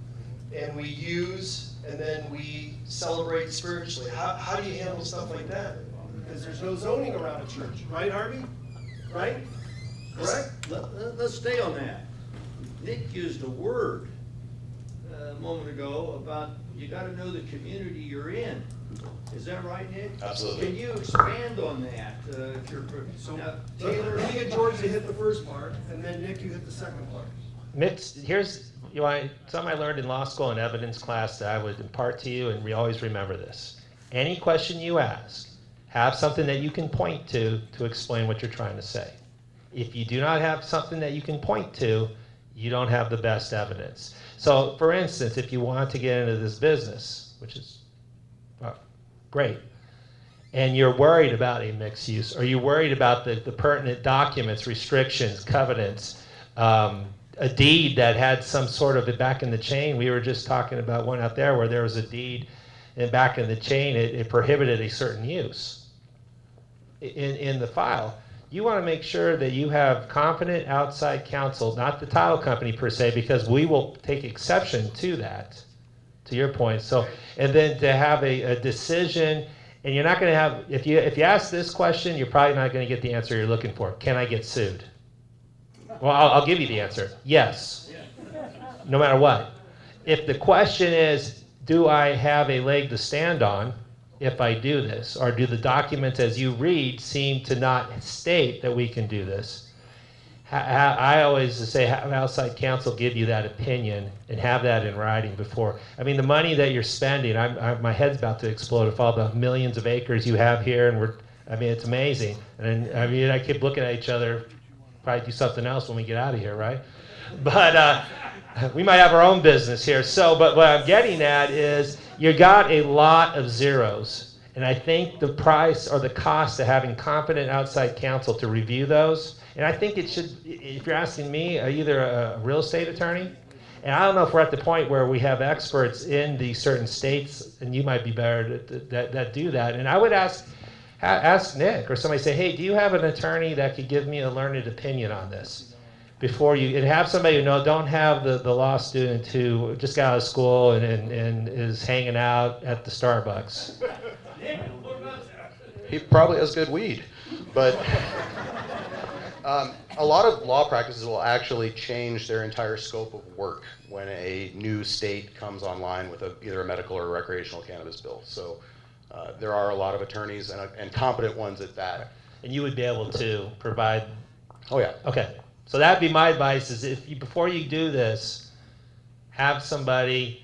and we use and then we celebrate spiritually. How do you handle stuff like that? Because there's no zoning around a church, right, Harvey? Right? Correct? Let's stay on that. Nick used a word a moment ago about you got to know the community you're in. Is that right, Nick? Absolutely. Can you expand on that? If you're, Taylor, me and George, you hit the first part, and then Nick, you hit the second part. Here's something I learned in law school and evidence class that I would impart to you, and we always remember this. Any question you ask, have something that you can point to explain what you're trying to say. If you do not have something that you can point to, you don't have the best evidence. So, for instance, if you want to get into this business, which is great, and you're worried about a mixed use, or you're worried about the pertinent documents, restrictions, covenants, a deed that had some sort of it back in the chain. We were just talking about one out there where there was a deed, and back in the chain it prohibited a certain use in the file. You want to make sure that you have competent outside counsel, not the title company per se, because we will take exception to that, to your point. So, and then to have a decision, and you're not going to have, if you ask this question, you're probably not going to get the answer you're looking for. Can I get sued? Well, I'll give you the answer. Yes. No matter what. If the question is, do I have a leg to stand on if I do this? Or do the documents as you read seem to not state that we can do this? I always say have outside counsel give you that opinion and have that in writing before. I mean, the money that you're spending, my head's about to explode with all the millions of acres you have here, and it's amazing. And I keep looking at each other, probably do something else when we get out of here, right? But we might have our own business here. So, but what I'm getting at is you got a lot of zeros. And I think the price or the cost of having competent outside counsel to review those, and I think it should, if you're asking me, either a real estate attorney, and I don't know if we're at the point where we have experts in these certain states, and you might be better that do that. And I would ask Nick or somebody, say, hey, do you have an attorney that could give me a learned opinion on this? Before you, and have somebody don't have the law student who just got out of school and is hanging out at the Starbucks. He probably has good weed, but a lot of law practices will actually change their entire scope of work when a new state comes online with either a medical or recreational cannabis bill. So there are a lot of attorneys and competent ones at that. And you would be able to provide. Oh yeah. Okay. So that'd be my advice: is before you do this, have somebody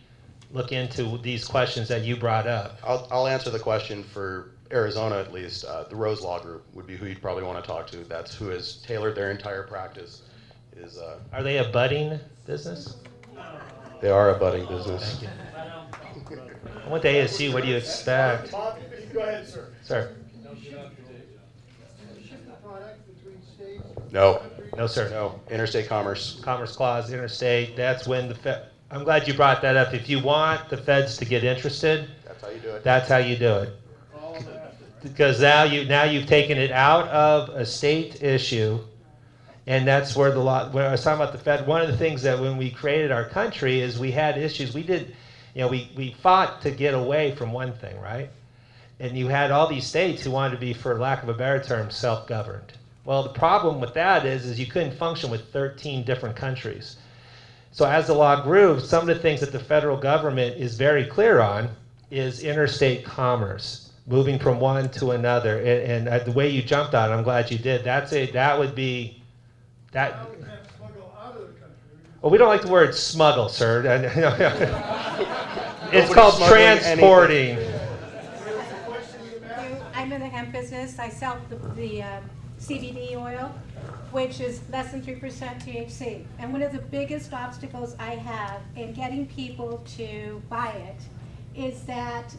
look into these questions that you brought up. I'll answer the question for Arizona at least. The Rose Law Group would be who you'd probably want to talk to. That's who has tailored their entire practice. Are they a budding business? They are a budding business. Thank you. I went to ASU. What do you expect? Bob, go ahead, sir. Sir. No. No, sir. No. Interstate commerce. Commerce Clause, interstate, that's when the Fed, I'm glad you brought that up. If you want the feds to get interested, That's how you do it. that's how you do it. Because now you've taken it out of a state issue, and that's where the law, when I was talking about the Fed, one of the things that when we created our country is we had issues. We did, we fought to get away from one thing, right? And you had all these states who wanted to be, for lack of a better term, self-governed. Well, the problem with that is you couldn't function with 13 different countries. So as the law grew, some of the things that the federal government is very clear on is interstate commerce, moving from one to another. And the way you jumped on it, I'm glad you did. That would be that. Well, we don't like the word smuggle, sir. It's called transporting. I'm in the hemp business. I sell the CBD oil, which is less than 3% THC. And one of the biggest obstacles I have in getting people to buy it is that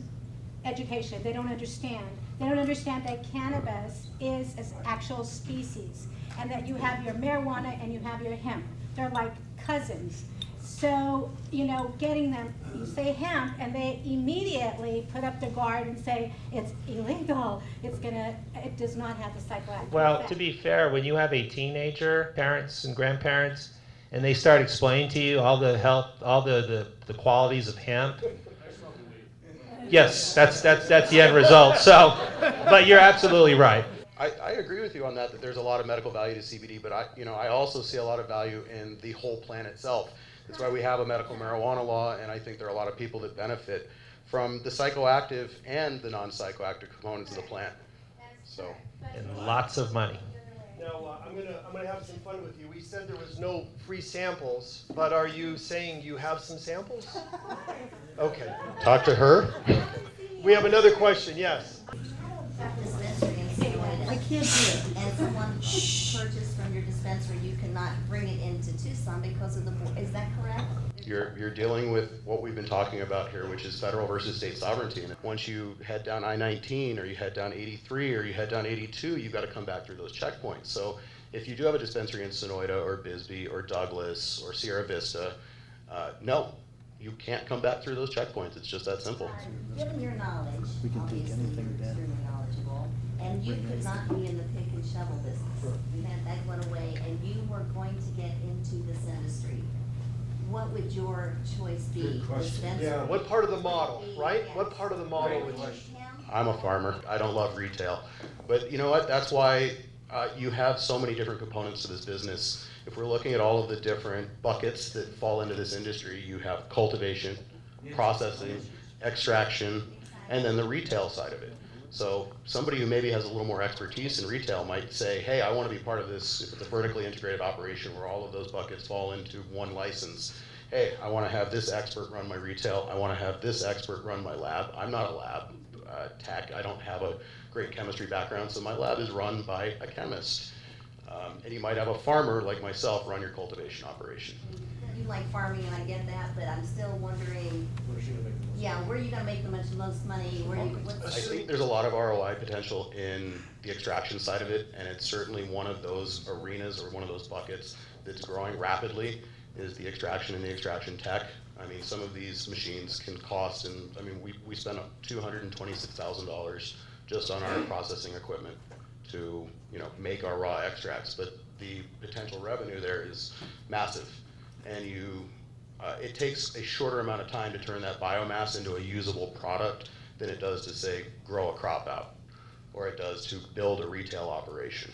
education. They don't understand. They don't understand that cannabis is an actual species, and that you have your marijuana and you have your hemp. They're like cousins. So, getting them, you say hemp, and they immediately put up their guard and say, it's illegal, it does not have the psychoactive Well, effect. to be fair, when you have a teenager, parents and grandparents, and they start explaining to you all the health, all the qualities of hemp, yes, that's the end result. So, but you're absolutely right. I agree with you on that there's a lot of medical value to CBD, but I also see a lot of value in the whole plant itself. That's why we have a medical marijuana law, and I think there are a lot of people that benefit from the psychoactive and the non-psychoactive components of the plant. So, and lots of money. Now, I'm gonna have some fun with you. We said there was no free samples, but are you saying you have some samples? Okay. Talk to her. We have another question, yes. I can't do it. And someone purchased from your dispensary, you cannot bring it into Tucson because of is that correct? You're dealing with what we've been talking about here, which is federal versus state sovereignty. And once you head down I-19 or you head down 83 or you head down 82, you've got to come back through those checkpoints. So if you do have a dispensary in Sonoyta or Bisbee or Douglas or Sierra Vista, no, you can't come back through those checkpoints. It's just that simple. Given your knowledge, obviously you're extremely knowledgeable, and you could not be in the pick and shovel business. You had that one away, and you were going to get into this industry. What would your choice be? Yeah, what part of the model, right? What part of the model would you? I'm a farmer. I don't love retail. But you know what? That's why you have so many different components to this business. If we're looking at all of the different buckets that fall into this industry, you have cultivation, processing, extraction, and then the retail side of it. So somebody who maybe has a little more expertise in retail might say, hey, I want to be part of this, if it's a vertically integrated operation where all of those buckets fall into one license. Hey, I want to have this expert run my retail. I want to have this expert run my lab. I'm not a lab tech. I don't have a great chemistry background, so my lab is run by a chemist. And you might have a farmer like myself run your cultivation operation. You like farming, and I get that, but I'm still wondering, where are you going to make the most money? I think there's a lot of ROI potential in the extraction side of it, and it's certainly one of those arenas or one of those buckets that's growing rapidly is the extraction and the extraction tech. I mean, some of these machines can cost, and I mean, we spent $226,000 just on our processing equipment to make our raw extracts, but the potential revenue there is massive, and it takes a shorter amount of time to turn that biomass into a usable product than it does to say grow a crop out, or it does to build a retail operation.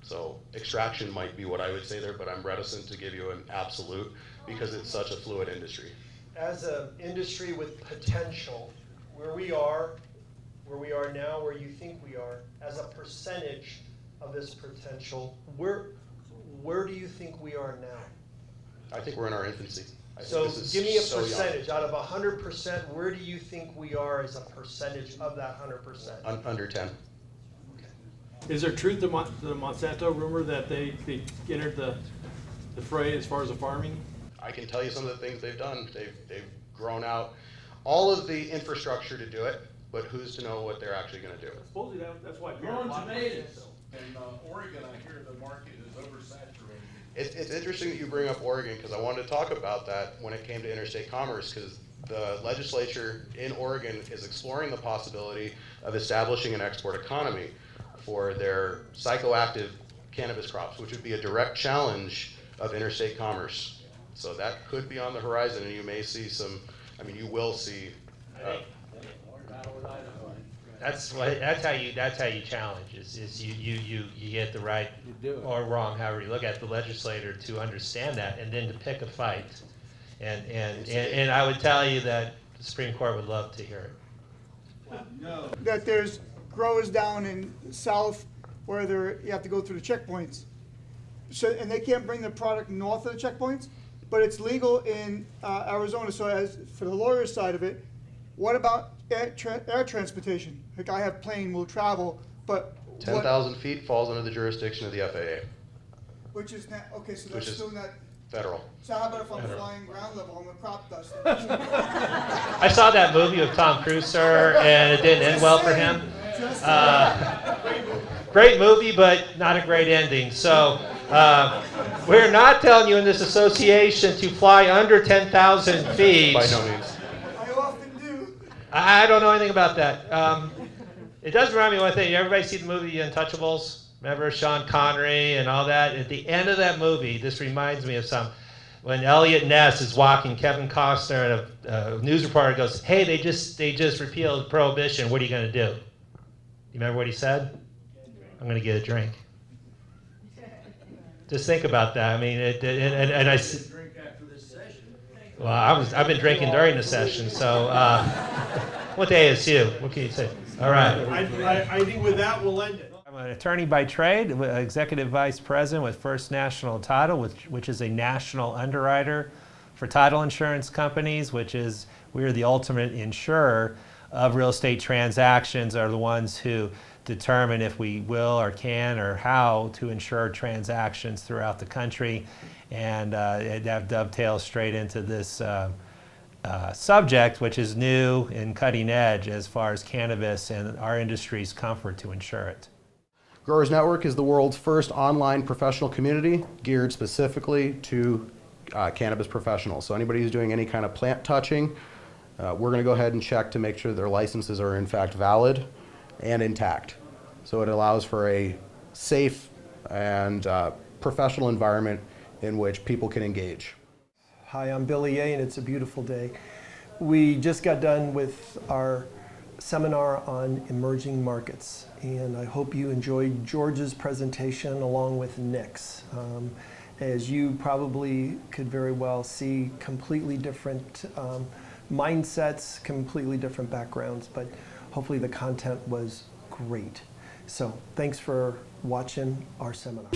So extraction might be what I would say there, but I'm reticent to give you an absolute because it's such a fluid industry. As an industry with potential, where we are now, where you think we are, as a percentage of this potential, where do you think we are now? I think we're in our infancy. So give me a percentage. Out of 100%, where do you think we are as a percentage of that 100%? Under 10. Is there truth to the Monsanto rumor that they entered the fray as far as the farming? I can tell you some of the things they've done. They've grown out all of the infrastructure to do it, but who's to know what they're actually going to do? Supposedly that's why Growing tomatoes. In Oregon, I hear the market is oversaturated. It's interesting that you bring up Oregon, because I wanted to talk about that when it came to interstate commerce, because the legislature in Oregon is exploring the possibility of establishing an export economy for their psychoactive cannabis crops, which would be a direct challenge of interstate commerce. So that could be on the horizon, and you may see some, I mean, you will see. That's how you challenge is you get the right or wrong, however you look at the legislator to understand that and then to pick a fight. And I would tell you that the Supreme Court would love to hear it. That there's growers down in south where you have to go through the checkpoints. So, and they can't bring the product north of the checkpoints, but it's legal in Arizona. So as for the lawyer's side of it, what about air transportation? Like I have plane, will travel, but 10,000 feet falls under the jurisdiction of the FAA. Which is not, okay, so Which that's is still not. Federal. So how about if I'm flying ground level, I'm a crop duster? I saw that movie with Tom Cruise, sir, and it didn't end well for him. Great movie, but not a great ending. So we're not telling you in this association to fly under 10,000 feet. By no means. I often do. I don't know anything about that. It does remind me of one thing. Everybody see the movie Untouchables? Remember Sean Connery and all that? At the end of that movie, this reminds me of when Elliot Ness is walking Kevin Costner and a news reporter goes, "Hey, they just repealed prohibition. What are you going to do?" You remember what he said? "I'm going to get a drink." Just think about that. I mean, and I. Drink after this session. Well, I've been drinking during the session, so what day is you? What can you say? All right. I think with that, we'll end it. I'm an attorney by trade, executive vice president with First National Title, which is a national underwriter for title insurance companies, we're the ultimate insurer of real estate transactions, are the ones who determine if we will or can or how to insure transactions throughout the country. And that dovetails straight into this subject, which is new and cutting edge as far as cannabis and our industry's comfort to insure it. Growers Network is the world's first online professional community geared specifically to cannabis professionals. So anybody who's doing any kind of plant touching, we're going to go ahead and check to make sure their licenses are in fact valid and intact. So it allows for a safe and professional environment in which people can engage. Hi, I'm Billy A, and it's a beautiful day. We just got done with our seminar on emerging markets, and I hope you enjoyed George's presentation along with Nick's. As you probably could very well see, completely different mindsets, completely different backgrounds, but hopefully the content was great. So thanks for watching our seminar.